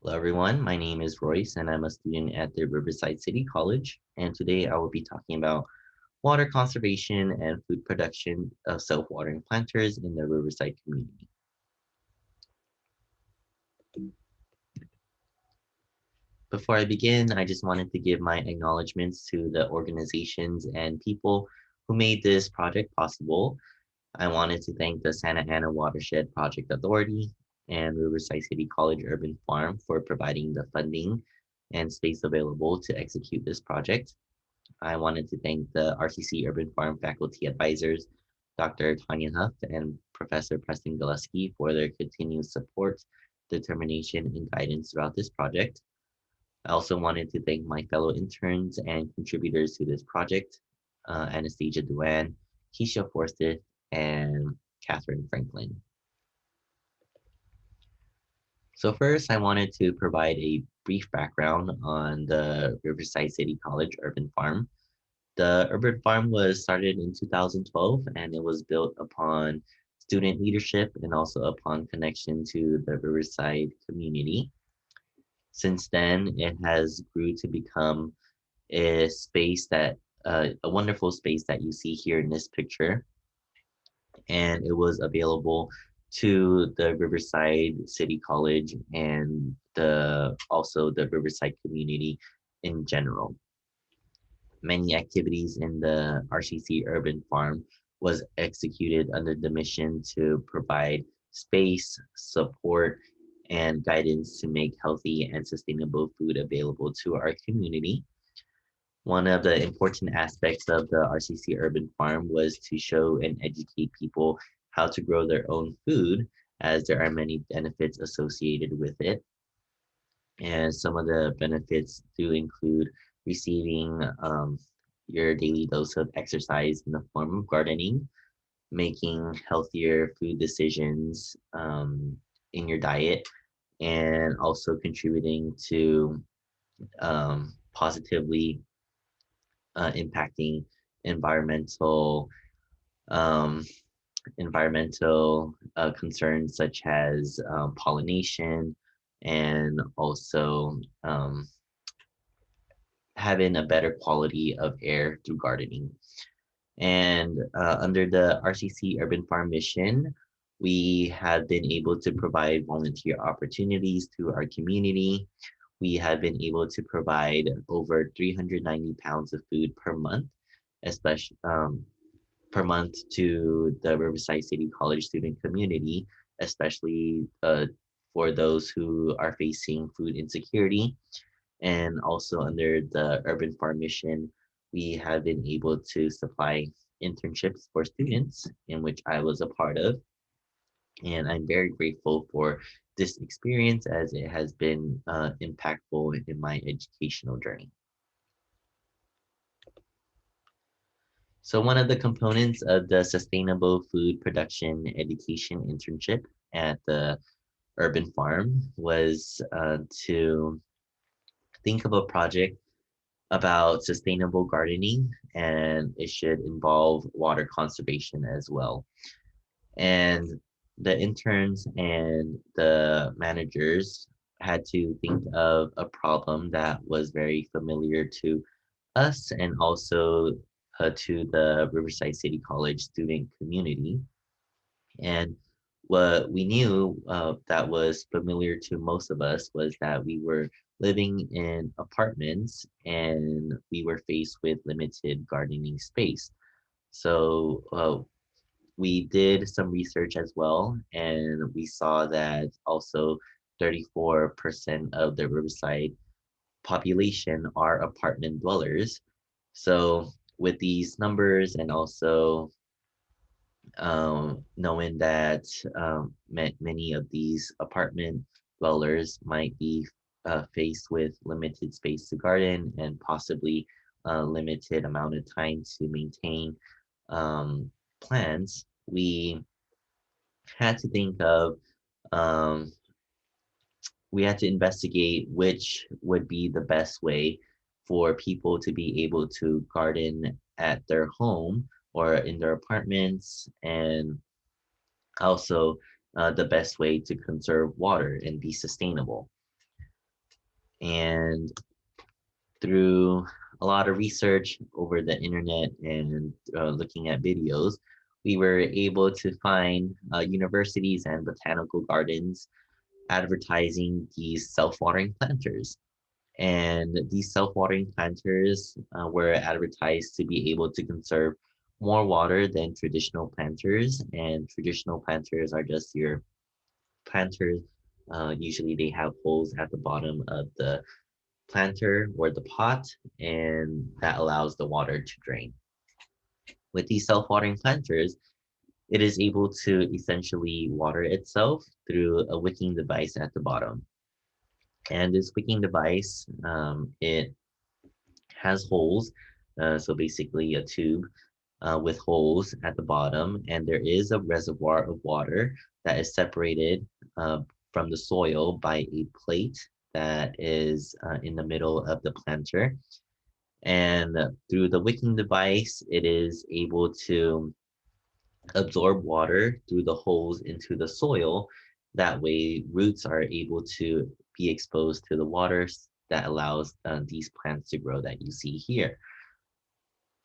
Hello everyone, my name is Royce and I'm a student at the Riverside City College, and today I will be talking about water conservation and food production of self-watering planters in the Riverside community. Before I begin, I just wanted to give my acknowledgements to the organizations and people who made this project possible. I wanted to thank the Santa Ana Watershed Project Authority and Riverside City College Urban Farm for providing the funding and space available to execute this project. I wanted to thank the RCC Urban Farm faculty advisors, Dr. Tanya Huff and Professor Preston Gillespie, for their continued support, determination, and guidance throughout this project. I also wanted to thank my fellow interns and contributors to this project, Anastasia, Duane, Keisha, Forsythe, and Kathryn Franklin. So first, I wanted to provide a brief background on the Riverside City College Urban Farm. The urban farm was started in 2012 and it was built upon student leadership and also upon connection to the Riverside community. Since then, it has grew to become a space that a wonderful space that you see here in this picture, and it was available to the Riverside City College and the also the Riverside community in general. Many activities in the RCC Urban Farm was executed under the mission to provide space, support, and guidance to make healthy and sustainable food available to our community. One of the important aspects of the RCC Urban Farm was to show and educate people how to grow their own food, as there are many benefits associated with it. And some of the benefits do include receiving your daily dose of exercise in the form of gardening, making healthier food decisions in your diet, and also contributing to positively impacting environmental um, concerns such as pollination and also having a better quality of air through gardening. And under the RCC Urban Farm mission, we have been able to provide volunteer opportunities to our community. We have been able to provide over 390 pounds of food per month, especially per month to the Riverside City College student community, especially for those who are facing food insecurity. And also under the Urban Farm mission, we have been able to supply internships for students, in which I was a part of. And I'm very grateful for this experience as it has been impactful in my educational journey. So one of the components of the Sustainable Food Production Education Internship at the Urban Farm was to think of a project about sustainable gardening, and it should involve water conservation as well. And the interns and the managers had to think of a problem that was very familiar to us and also to the Riverside City College student community. And what we knew that was familiar to most of us was that we were living in apartments and we were faced with limited gardening space. So we did some research as well, and we saw that also 34% of the Riverside population are apartment dwellers. So with these numbers and also knowing that many of these apartment dwellers might be faced with limited space to garden and possibly a limited amount of time to maintain plants, we had to think of um, we had to investigate which would be the best way for people to be able to garden at their home or in their apartments, and also the best way to conserve water and be sustainable. And through a lot of research over the internet and looking at videos, we were able to find universities and botanical gardens advertising these self-watering planters. And these self-watering planters were advertised to be able to conserve more water than traditional planters. And traditional planters are just your planters. Usually they have holes at the bottom of the planter or the pot, and that allows the water to drain. With these self-watering planters, it is able to essentially water itself through a wicking device at the bottom. And this wicking device, it has holes, so basically a tube with holes at the bottom, and there is a reservoir of water that is separated uh, from the soil by a plate that is in the middle of the planter. And through the wicking device, it is able to absorb water through the holes into the soil. That way, roots are able to be exposed to the water that allows these plants to grow that you see here.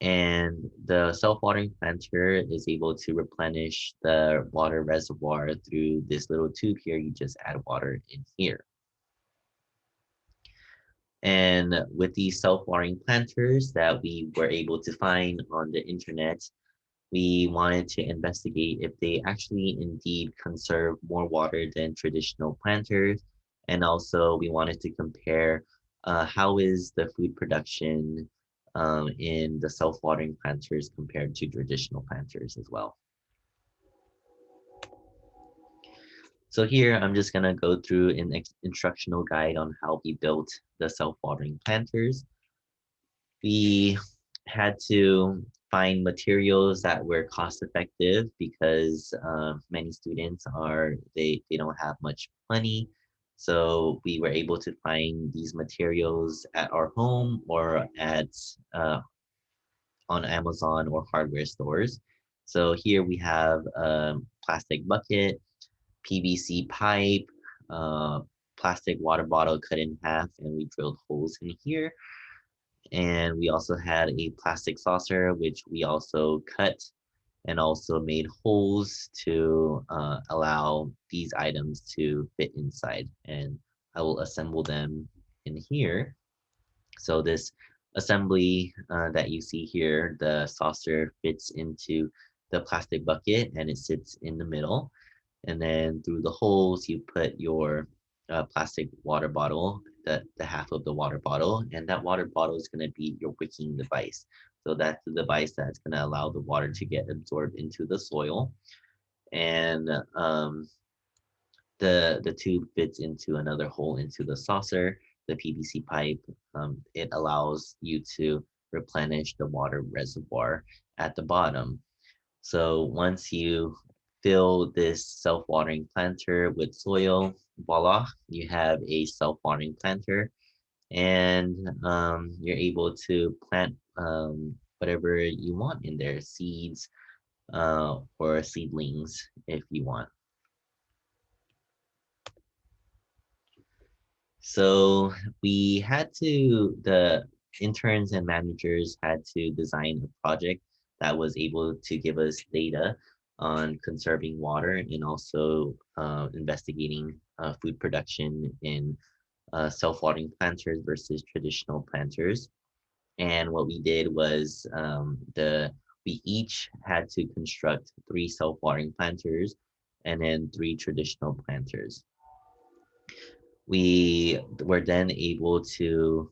And the self-watering planter is able to replenish the water reservoir through this little tube here. You just add water in here. And with these self-watering planters that we were able to find on the internet, we wanted to investigate if they actually indeed conserve more water than traditional planters. And also we wanted to compare how is the food production in the self-watering planters compared to traditional planters as well. So here I'm just gonna go through an instructional guide on how we built the self-watering planters. We had to find materials that were cost effective because many students they don't have much money. So we were able to find these materials at our home or at on Amazon or hardware stores. So here we have a plastic bucket, PVC pipe, uh, plastic water bottle cut in half, and we drilled holes in here. And we also had a plastic saucer, which we also cut and also made holes to allow these items to fit inside. And I will assemble them in here. So this assembly that you see here, the saucer fits into the plastic bucket and it sits in the middle. And then through the holes, you put your plastic water bottle, the half of the water bottle, and that water bottle is going to be your wicking device. So that's the device that's going to allow the water to get absorbed into the soil. And the tube fits into another hole into the saucer, the PVC pipe. It allows you to replenish the water reservoir at the bottom. So once you fill this self-watering planter with soil, voila, you have a self-watering planter, and you're able to plant whatever you want in there, seeds or seedlings if you want. So the interns and managers had to design a project that was able to give us data on conserving water and also investigating food production in self-watering planters versus traditional planters. And what we did was we each had to construct 3 self-watering planters and then 3 traditional planters. We were then able to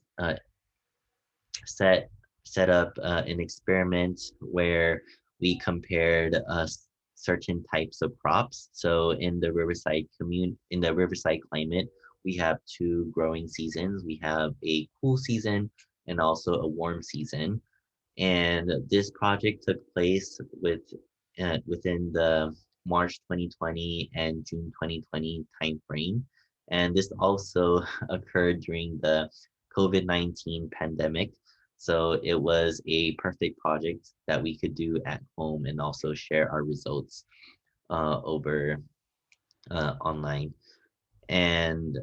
set set up an experiment where we compared certain types of crops. So in the Riverside climate, we have 2 growing seasons. We have a cool season and also a warm season. And this project took place within the March 2020 and June 2020 timeframe. And this also occurred during the COVID-19 pandemic. So it was a perfect project that we could do at home and also share our results over online. And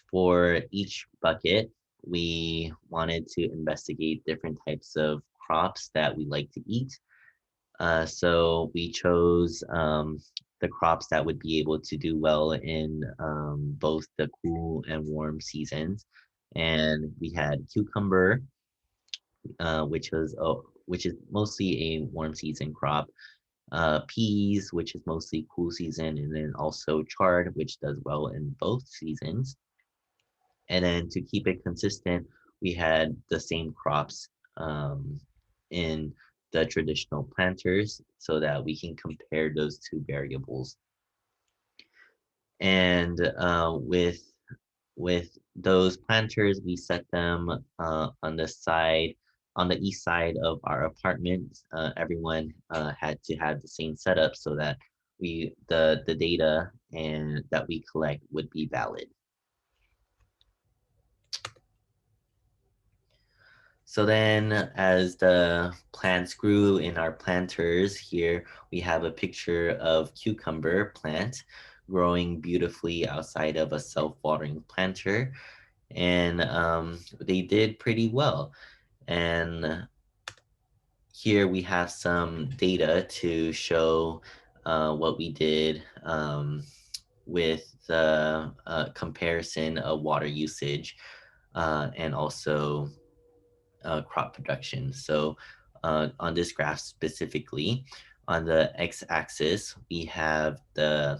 For each bucket, we wanted to investigate different types of crops that we like to eat. So we chose the crops that would be able to do well in both the cool and warm seasons. And we had cucumber, which is mostly a warm season crop. Peas, which is mostly cool season, and then also chard, which does well in both seasons. And then to keep it consistent, we had the same crops in the traditional planters so that we can compare those two variables. And with those planters, we set them on the east side of our apartment. Everyone had to have the same setup so that the data and that we collect would be valid. So then as the plants grew in our planters, here we have a picture of cucumber plant growing beautifully outside of a self-watering planter. And they did pretty well. And here we have some data to show what we did with the comparison of water usage and also crop production. So on this graph specifically, on the x-axis, we have the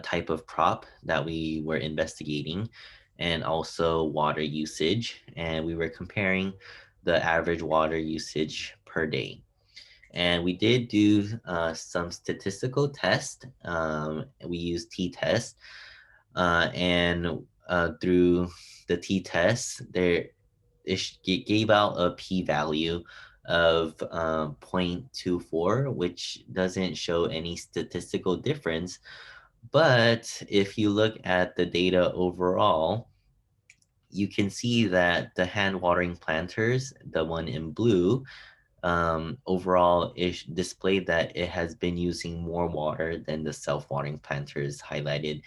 type of crop that we were investigating and also water usage. And we were comparing the average water usage per day. And we did do some statistical tests. We used t-test and through the t-test, it gave out a p-value of 0.24, which doesn't show any statistical difference. But if you look at the data overall, you can see that the hand watering planters, the one in blue, overall it displayed that it has been using more water than the self-watering planters highlighted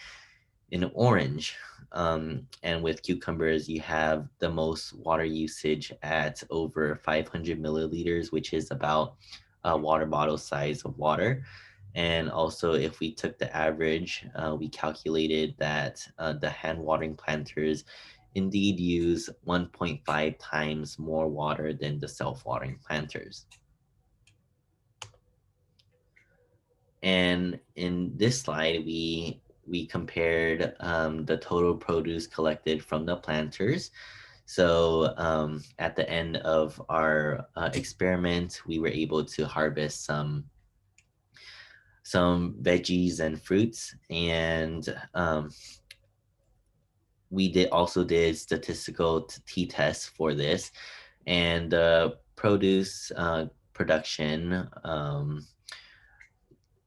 in orange. And with cucumbers, you have the most water usage at over 500 milliliters, which is about a water bottle size of water. And also, if we took the average, we calculated that the hand watering planters indeed use 1.5 times more water than the self watering planters. And in this slide, we compared the total produce collected from the planters. So at the end of our experiment, we were able to harvest some veggies and fruits, and we did statistical t-tests for this, and the produce production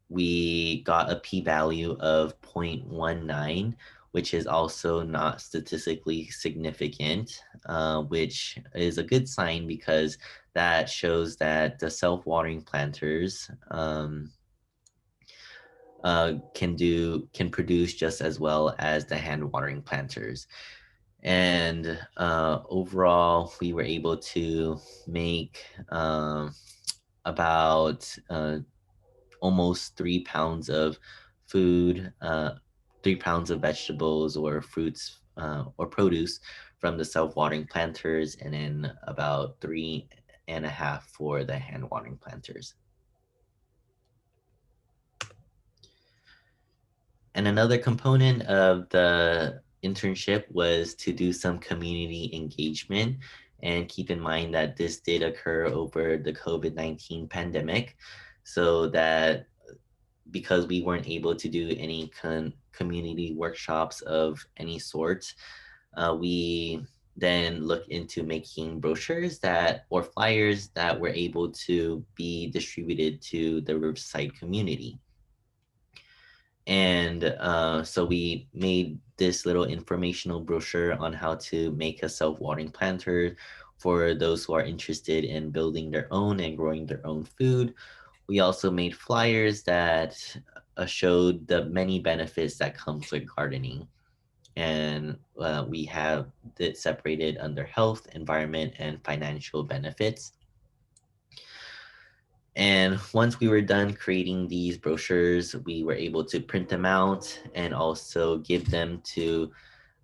we got a p-value of 0.19, which is also not statistically significant, which is a good sign because that shows that the self-watering planters can produce just as well as the hand watering planters. And overall, we were able to make about almost 3 pounds of food, 3 pounds of vegetables or fruits or produce from the self-watering planters, and then about 3.5 for the hand watering planters. And another component of the internship was to do some community engagement. And keep in mind that this did occur over the COVID-19 pandemic, so that because we weren't able to do any community workshops of any sort, we then looked into making brochures or flyers that were able to be distributed to the Riverside community. And so we made this little informational brochure on how to make a self-watering planter for those who are interested in building their own and growing their own food. We also made flyers that showed the many benefits that comes with gardening. and we have it separated under health, environment, and financial benefits. And once we were done creating these brochures, we were able to print them out and also give them to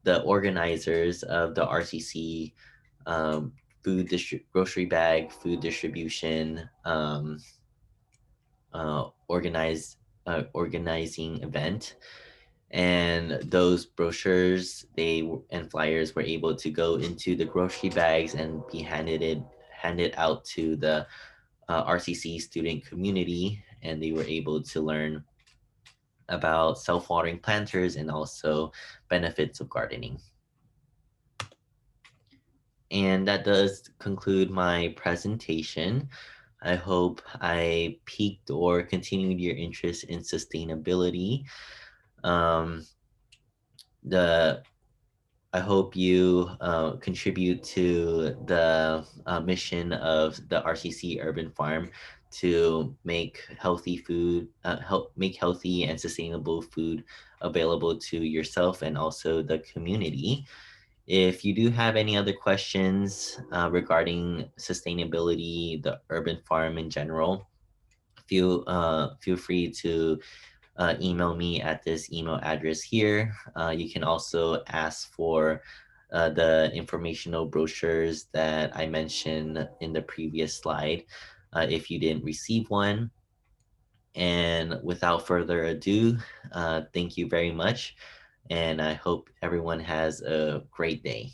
the organizers of the RCC, um, grocery bag, food distribution, organized organizing event. And those brochures and flyers were able to go into the grocery bags and be handed out to the RCC student community, and they were able to learn about self-watering planters and also benefits of gardening. And that does conclude my presentation. I hope I piqued or continued your interest in sustainability. Um, the I hope you contribute to the mission of the RCC Urban Farm to make make healthy and sustainable food available to yourself and also the community. If you do have any other questions regarding sustainability, the urban farm in general, feel free to email me at this email address here. You can also ask for the informational brochures that I mentioned in the previous slide if you didn't receive one. And without further ado, thank you very much. And I hope everyone has a great day.